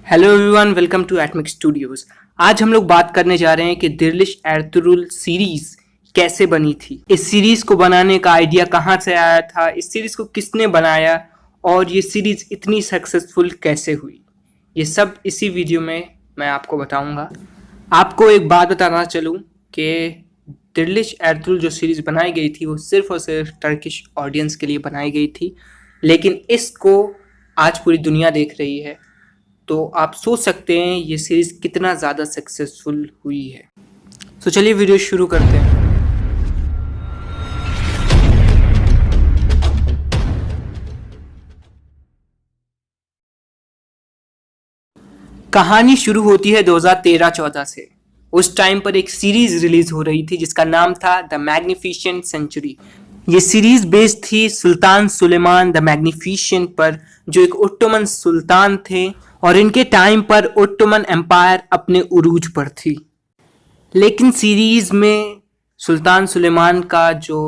Hello everyone, welcome to Atomic Studios. आज हम लोग बात करने जा रहे हैं कि दिल्लिश एर्तुरुल सीरीज कैसे बनी थी। इस सीरीज को बनाने का आइडिया कहाँ से आया था, इस सीरीज को किसने बनाया और ये सीरीज इतनी सक्सेसफुल कैसे हुई, ये सब इसी वीडियो में मैं आपको बताऊंगा। आपको एक बात बताना चलूँ कि दिल्लिश एर्तुरुल जो सीरीज बनाई गई थी वो सिर्फ और सिर्फ टर्किश ऑडियंस के लिए बनाई गई थी, लेकिन इसको आज पूरी दुनिया देख रही है। तो आप सोच सकते हैं ये सीरीज कितना ज़्यादा सक्सेसफुल हुई है। तो चलिए वीडियो शुरू करते हैं। कहानी शुरू होती है 2013-14 से। उस टाइम पर एक सीरीज रिलीज हो रही थी जिसका नाम था द मैग्निफिसेंट सेंचुरी। ये सीरीज बेस्ड थी सुल्तान सुलेमान द मैग्निफिसेंट पर, जो एक ओटोमन सुल्तान थे और इनके टाइम पर ओटोमन एम्पायर अपने उरूज पर थी। लेकिन सीरीज में सुल्तान सुलेमान का जो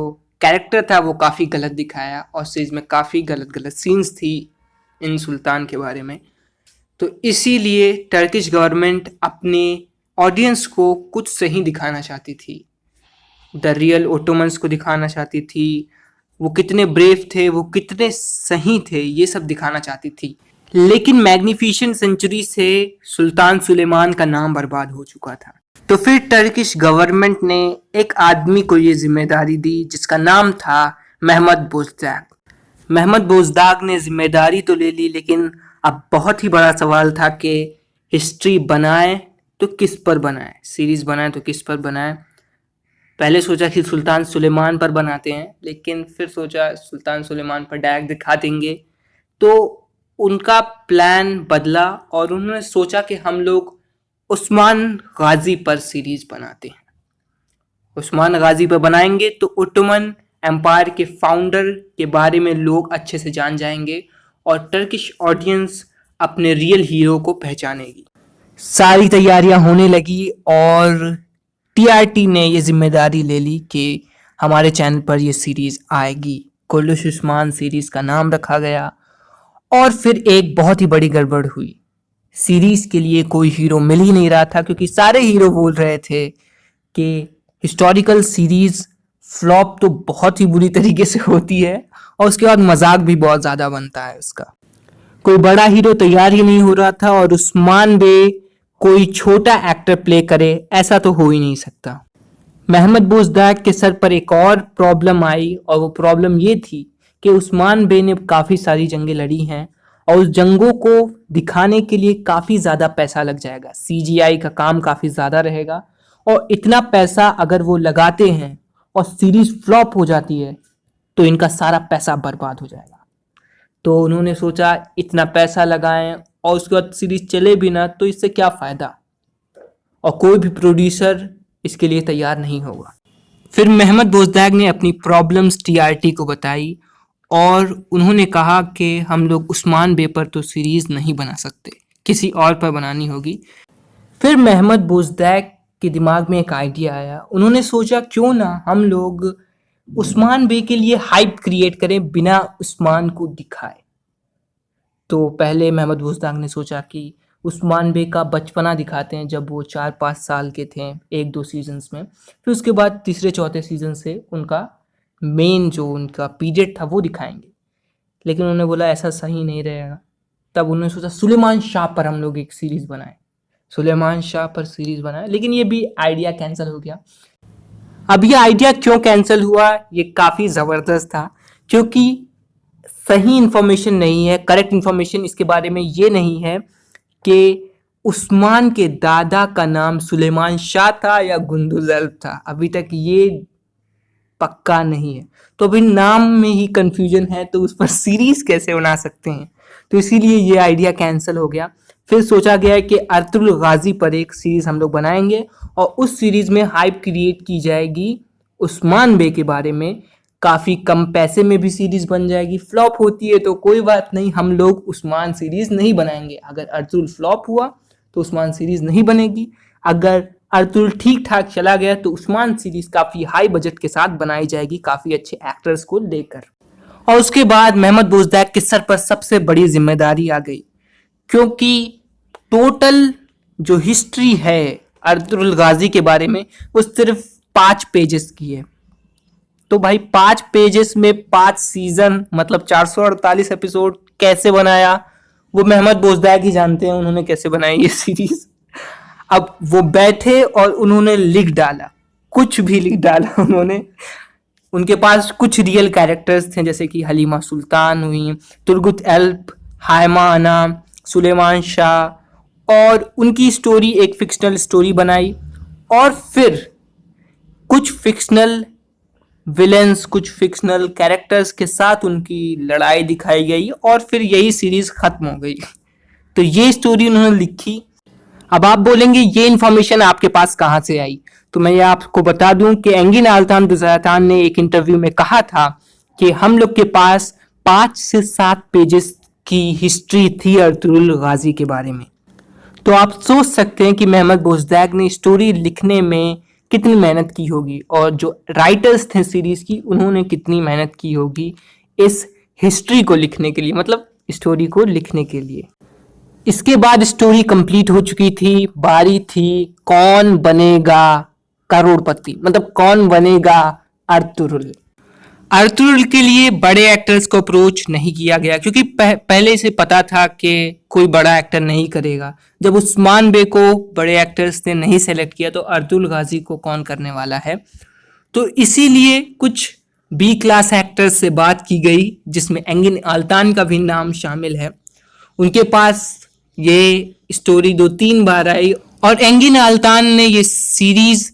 कैरेक्टर था वो काफ़ी गलत दिखाया और सीरीज में काफ़ी गलत गलत सीन्स थी इन सुल्तान के बारे में। तो इसीलिए टर्किश गवर्नमेंट अपने ऑडियंस को कुछ सही दिखाना चाहती थी, द रियल ओटोमन्स को दिखाना चाहती थी, वो कितने ब्रेव थे, वो कितने सही थे, ये सब दिखाना चाहती थी। लेकिन मैग्निफिसेंट सेंचुरी से सुल्तान सुलेमान का नाम बर्बाद हो चुका था। तो फिर टर्किश गवर्नमेंट ने एक आदमी को ये जिम्मेदारी दी जिसका नाम था महमद बोजदाग। महमद बोजदाग ने जिम्मेदारी तो ले ली, लेकिन अब बहुत ही बड़ा सवाल था कि हिस्ट्री बनाए तो किस पर बनाए, सीरीज बनाए तो किस पर बनाए। पहले सोचा कि सुल्तान सुलेमान पर बनाते हैं, लेकिन फिर सोचा सुल्तान सुलेमान पर डायरेक्ट दिखा देंगे। तो उनका प्लान बदला और उन्होंने सोचा कि हम लोग उस्मान गाजी पर सीरीज बनाते हैं। उस्मान गाजी पर बनाएंगे तो ओटोमन एम्पायर के फाउंडर के बारे में लोग अच्छे से जान जाएंगे और टर्किश ऑडियंस अपने रियल हीरो को पहचानेगी। सारी तैयारियां होने लगी और टीआरटी ने ये जिम्मेदारी ले ली कि हमारे चैनल पर ये सीरीज आएगी। कुल्लुश उस्मान सीरीज का नाम रखा गया और फिर एक बहुत ही बड़ी गड़बड़ हुई। सीरीज के लिए कोई हीरो मिल ही नहीं रहा था, क्योंकि सारे हीरो बोल रहे थे कि हिस्टोरिकल सीरीज फ्लॉप तो बहुत ही बुरी तरीके से होती है और उसके बाद मजाक भी बहुत ज़्यादा बनता है उसका। कोई बड़ा हीरो तैयार ही नहीं हो रहा था और उस्मान बे कोई छोटा एक्टर प्ले करे, ऐसा तो हो ही नहीं सकता। महमद बोजदाग के सर पर एक और प्रॉब्लम आई और वो प्रॉब्लम ये थी कि उस्मान बे ने काफ़ी सारी जंगें लड़ी हैं और उस जंगों को दिखाने के लिए काफ़ी ज़्यादा पैसा लग जाएगा, सीजीआई का काम काफ़ी ज़्यादा रहेगा। और इतना पैसा अगर वो लगाते हैं और सीरीज फ्लॉप हो जाती है तो इनका सारा पैसा बर्बाद हो जाएगा। तो उन्होंने सोचा इतना पैसा लगाएं और उसके बाद सीरीज चले भी ना तो इससे क्या फ़ायदा, और कोई भी प्रोड्यूसर इसके लिए तैयार नहीं होगा। फिर महमद बोजदाग ने अपनी प्रॉब्लम्स टीआरटी को बताई और उन्होंने कहा कि हम लोग उस्मान बे पर तो सीरीज़ नहीं बना सकते, किसी और पर बनानी होगी। फिर महमद बोजदाग के दिमाग में एक आइडिया आया। उन्होंने सोचा क्यों ना हम लोग उस्मान बे के लिए हाइप क्रिएट करें बिना उस्मान को दिखाए। तो पहले महमद बोजदाग ने सोचा कि उस्मान बे का बचपना दिखाते हैं जब वो 4-5 साल के थे, 1-2 सीजन्स में। फिर उसके बाद तीसरे चौथे सीजन से उनका मेन जो उनका पीरियड था वो दिखाएंगे। लेकिन उन्होंने बोला ऐसा सही नहीं रहेगा। तब उन्होंने सोचा सुलेमान शाह पर हम लोग एक सीरीज़ बनाएं, सुलेमान शाह पर सीरीज़ बनाएं, लेकिन ये भी आइडिया कैंसिल हो गया। अब ये आइडिया क्यों कैंसिल हुआ, ये काफ़ी ज़बरदस्त था, क्योंकि सही इन्फॉर्मेशन नहीं है, करेक्ट इन्फॉर्मेशन इसके बारे में ये नहीं है कि उस्मान के दादा का नाम सुलेमान शाह था या गुंदुज़ल्फ था। अभी तक ये पक्का नहीं है, तो अभी नाम में ही कंफ्यूजन है, तो उस पर सीरीज कैसे बना सकते हैं। तो इसीलिए ये आइडिया कैंसिल हो गया। फिर सोचा गया कि अर्तुरुल गाजी पर एक सीरीज हम लोग बनाएंगे और उस सीरीज में हाइप क्रिएट की जाएगी उस्मान बे के बारे में। काफ़ी कम पैसे में भी सीरीज बन जाएगी। फ्लॉप होती है तो कोई बात नहीं, हम लोग उस्मान सीरीज नहीं बनाएंगे। अगर अर्तुरुल फ्लॉप हुआ तो उस्मान सीरीज नहीं बनेगी। अगर अर्तुरुल ठीक ठाक चला गया तो उस्मान सीरीज काफ़ी हाई बजट के साथ बनाई जाएगी, काफ़ी अच्छे एक्टर्स को लेकर। और उसके बाद महमद बोजदाग के सर पर सबसे बड़ी जिम्मेदारी आ गई, क्योंकि टोटल जो हिस्ट्री है अर्तुगरुल गाजी के बारे में वो सिर्फ 5 पेजेस की है। तो भाई 5 पेजेस में 5 सीजन मतलब 448 एपिसोड कैसे बनाया वो मेहमद बोजदाग ही जानते हैं उन्होंने कैसे बनाई ये सीरीज। अब वो बैठे और उन्होंने लिख डाला, कुछ भी लिख डाला उन्होंने। उनके पास कुछ रियल कैरेक्टर्स थे जैसे कि हलीमा सुल्तान हुई, तुर्गुत एल्प, हायमा अना, सुलेमान शाह, और उनकी स्टोरी एक फिक्शनल स्टोरी बनाई। और फिर कुछ फिक्शनल विलेंस, कुछ फिक्शनल कैरेक्टर्स के साथ उनकी लड़ाई दिखाई गई और फिर यही सीरीज खत्म हो गई। तो ये स्टोरी उन्होंने लिखी। अब आप बोलेंगे ये इन्फॉर्मेशन आपके पास कहाँ से आई, तो मैं ये आपको बता दूं कि एंगिन अल्तान दुज़ातान ने एक इंटरव्यू में कहा था कि हम लोग के पास 5 से 7 पेजेस की हिस्ट्री थी अर्तुगरुल गाजी के बारे में। तो आप सोच सकते हैं कि मेहमद बोजदाग ने स्टोरी लिखने में कितनी मेहनत की होगी और जो राइटर्स थे सीरीज की उन्होंने कितनी मेहनत की होगी इस हिस्ट्री को लिखने के लिए, मतलब स्टोरी को लिखने के लिए। इसके बाद स्टोरी कंप्लीट हो चुकी थी, बारी थी कौन बनेगा करोड़पति, मतलब कौन बनेगा अर्तुगरुल। अर्तुगरुल के लिए बड़े एक्टर्स को अप्रोच नहीं किया गया क्योंकि पहले से पता था कि कोई बड़ा एक्टर नहीं करेगा। जब उस्मान बे को बड़े एक्टर्स ने नहीं सेलेक्ट किया तो अर्तुगरुल गाजी को कौन करने वाला है। तो इसीलिए कुछ बी क्लास एक्टर्स से बात की गई जिसमें एंगिन अल्तान का भी नाम शामिल है। उनके पास ये स्टोरी 2-3 बार आई और एंगिन अल्तान ने ये सीरीज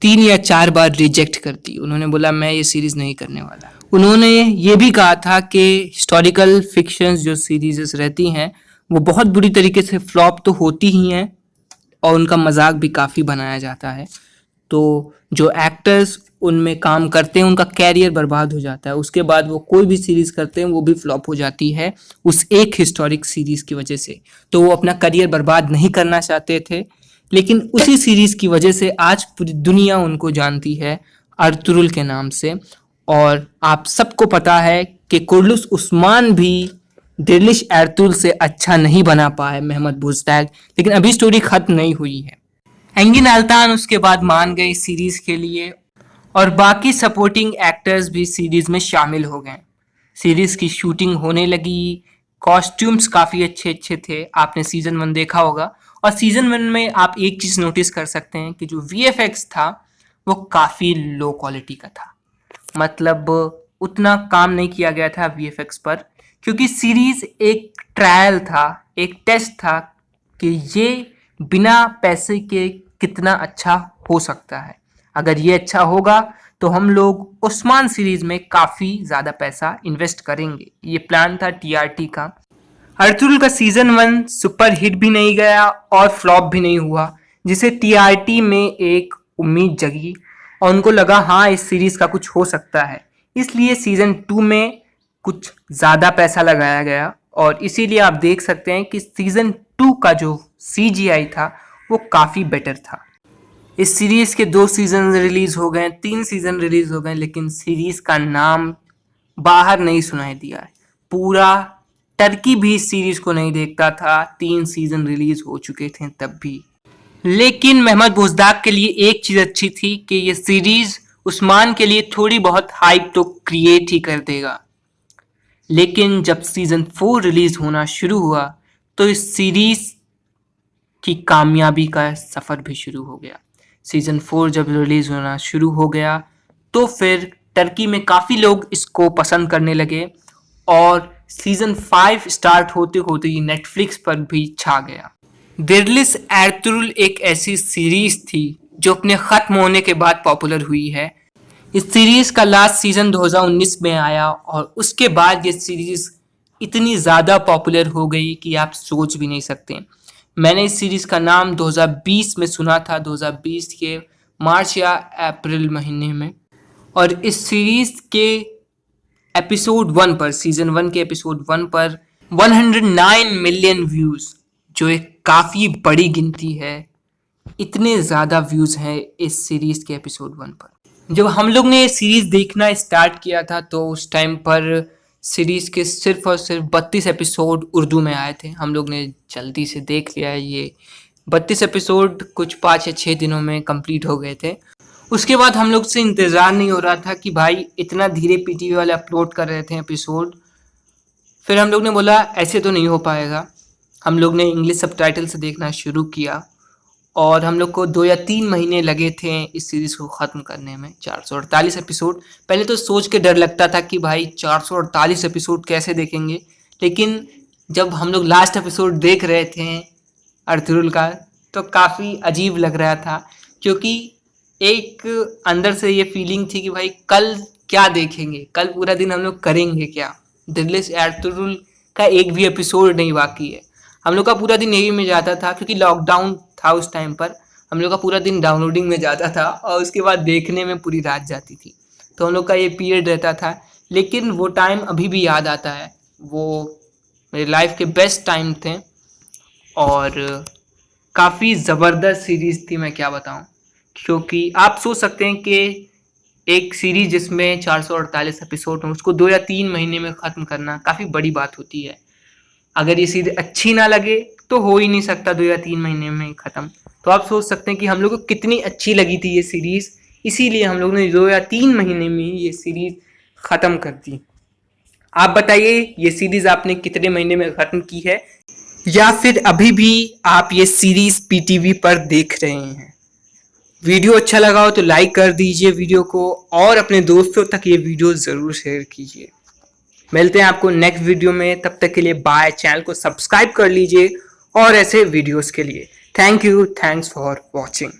3 या 4 बार रिजेक्ट कर दी। उन्होंने बोला मैं ये सीरीज नहीं करने वाला। उन्होंने ये भी कहा था कि हिस्टोरिकल फिक्शंस जो सीरीजेस रहती हैं वो बहुत बुरी तरीके से फ्लॉप तो होती ही हैं और उनका मजाक भी काफ़ी बनाया जाता है। तो जो एक्टर्स उनमें काम करते हैं उनका कैरियर बर्बाद हो जाता है, उसके बाद वो कोई भी सीरीज करते हैं वो भी फ्लॉप हो जाती है उस एक हिस्टोरिक सीरीज की वजह से। तो वो अपना करियर बर्बाद नहीं करना चाहते थे, लेकिन उसी सीरीज की वजह से आज पूरी दुनिया उनको जानती है अर्तुगरुल के नाम से। और आप सबको पता है कि कुर्लुस उस्मान भी दिरलिश अर्तुगरुल से अच्छा नहीं बना पाए मेहमद बोजदाग, लेकिन अभी स्टोरी खत्म नहीं हुई है। एंगिन अल्तान उसके बाद मान गए सीरीज के लिए और बाकी सपोर्टिंग एक्टर्स भी सीरीज में शामिल हो गए। सीरीज की शूटिंग होने लगी, कॉस्ट्यूम्स काफ़ी अच्छे अच्छे थे, आपने सीजन 1 देखा होगा। और सीजन 1 में आप एक चीज़ नोटिस कर सकते हैं कि जो VFX था वो काफ़ी लो क्वालिटी का था, मतलब उतना काम नहीं किया गया था VFX पर, क्योंकि सीरीज एक ट्रायल था, एक टेस्ट था कि ये बिना पैसे के कितना अच्छा हो सकता है। अगर ये अच्छा होगा तो हम लोग उस्मान सीरीज में काफ़ी ज़्यादा पैसा इन्वेस्ट करेंगे। ये प्लान था TRT का। अर्तुगरुल का सीजन 1 सुपर हिट भी नहीं गया और फ्लॉप भी नहीं हुआ, जिसे TRT में एक उम्मीद जगी और उनको लगा हाँ इस सीरीज का कुछ हो सकता है। इसलिए सीजन 2 में कुछ ज़्यादा पैसा लगाया गया और इसीलिए आप देख सकते हैं कि सीजन 2 का जो CGI था वो काफ़ी बेटर था। इस सीरीज के 2 सीजन रिलीज हो गए, 3 सीजन रिलीज हो गए, लेकिन सीरीज का नाम बाहर नहीं सुनाई दिया है। पूरा टर्की भी इस सीरीज को नहीं देखता था, 3 सीजन रिलीज हो चुके थे तब भी। लेकिन मेहमद बोजदाग के लिए एक चीज़ अच्छी थी कि ये सीरीज उस्मान के लिए थोड़ी बहुत हाइप तो क्रिएट ही कर देगा। लेकिन जब सीजन 4 रिलीज होना शुरू हुआ तो इस सीरीज की कामयाबी का सफ़र भी शुरू हो गया। सीजन 4 जब रिलीज होना शुरू हो गया तो फिर टर्की में काफ़ी लोग इसको पसंद करने लगे और सीजन 5 स्टार्ट होते होते ही नेटफ्लिक्स पर भी छा गया। दिरलिश अर्तुगरुल एक ऐसी सीरीज थी जो अपने ख़त्म होने के बाद पॉपुलर हुई है। इस सीरीज का लास्ट सीजन 2019 में आया और उसके बाद ये सीरीज इतनी ज़्यादा पॉपुलर हो गई कि आप सोच भी नहीं सकते। मैंने इस सीरीज का नाम 2020 में सुना था, 2020 के मार्च या अप्रैल महीने में, और इस सीरीज के एपिसोड 1 पर, सीजन 1 के एपिसोड 1 पर 109 मिलियन व्यूज़, जो एक काफ़ी बड़ी गिनती है। इतने ज़्यादा व्यूज़ हैं इस सीरीज़ के एपिसोड 1 पर। जब हम लोग ने ये सीरीज़ देखना स्टार्ट किया था तो उस टाइम पर सीरीज़ के सिर्फ और सिर्फ 32 एपिसोड उर्दू में आए थे। हम लोग ने जल्दी से देख लिया है। ये 32 एपिसोड कुछ 5 या 6 दिनों में कंप्लीट हो गए थे। उसके बाद हम लोग से इंतज़ार नहीं हो रहा था कि भाई इतना धीरे पीटीवी वाले अपलोड कर रहे थे एपिसोड। फिर हम लोग ने बोला ऐसे तो नहीं हो पाएगा। हम लोग ने इंग्लिश सबटाइटल से देखना शुरू किया और हम लोग को 2 या 3 महीने लगे थे इस सीरीज़ को ख़त्म करने में। 448 एपिसोड। पहले तो सोच के डर लगता था कि भाई 448 एपिसोड कैसे देखेंगे, लेकिन जब हम लोग लास्ट एपिसोड देख रहे थे अर्थरुल का तो काफ़ी अजीब लग रहा था, क्योंकि एक अंदर से ये फीलिंग थी कि भाई कल क्या देखेंगे, कल पूरा दिन हम लोग करेंगे क्या। दिल्ली अर्थरुल का एक भी एपिसोड नहीं बाकी है। हम लोग का पूरा दिन यही में जाता था, क्योंकि लॉकडाउन था उस टाइम पर। हम लोग का पूरा दिन डाउनलोडिंग में जाता था और उसके बाद देखने में पूरी रात जाती थी। तो हम लोग का ये पीरियड रहता था, लेकिन वो टाइम अभी भी याद आता है। वो मेरे लाइफ के बेस्ट टाइम थे और काफ़ी ज़बरदस्त सीरीज़ थी, मैं क्या बताऊं। क्योंकि आप सोच सकते हैं कि एक सीरीज़ जिसमें 448 एपिसोड हो उसको 2 या 3 महीने में ख़त्म करना काफ़ी बड़ी बात होती है। अगर ये सीरीज अच्छी ना लगे तो हो ही नहीं सकता 2 या 3 महीने में ख़त्म। तो आप सोच सकते हैं कि हम लोग को कितनी अच्छी लगी थी ये सीरीज़, इसीलिए हम लोग ने 2 या 3 महीने में ये सीरीज़ ख़त्म कर दी। आप बताइए ये सीरीज़ आपने कितने महीने में ख़त्म की है, या फिर अभी भी आप ये सीरीज़ पीटीवी पर देख रहे हैं। वीडियो अच्छा लगा हो तो लाइक कर दीजिए वीडियो को, और अपने दोस्तों तक ये वीडियो ज़रूर शेयर कीजिए। मिलते हैं आपको नेक्स्ट वीडियो में, तब तक के लिए बाय। चैनल को सब्सक्राइब कर लीजिए और ऐसे वीडियोस के लिए। Thank you, thanks for watching.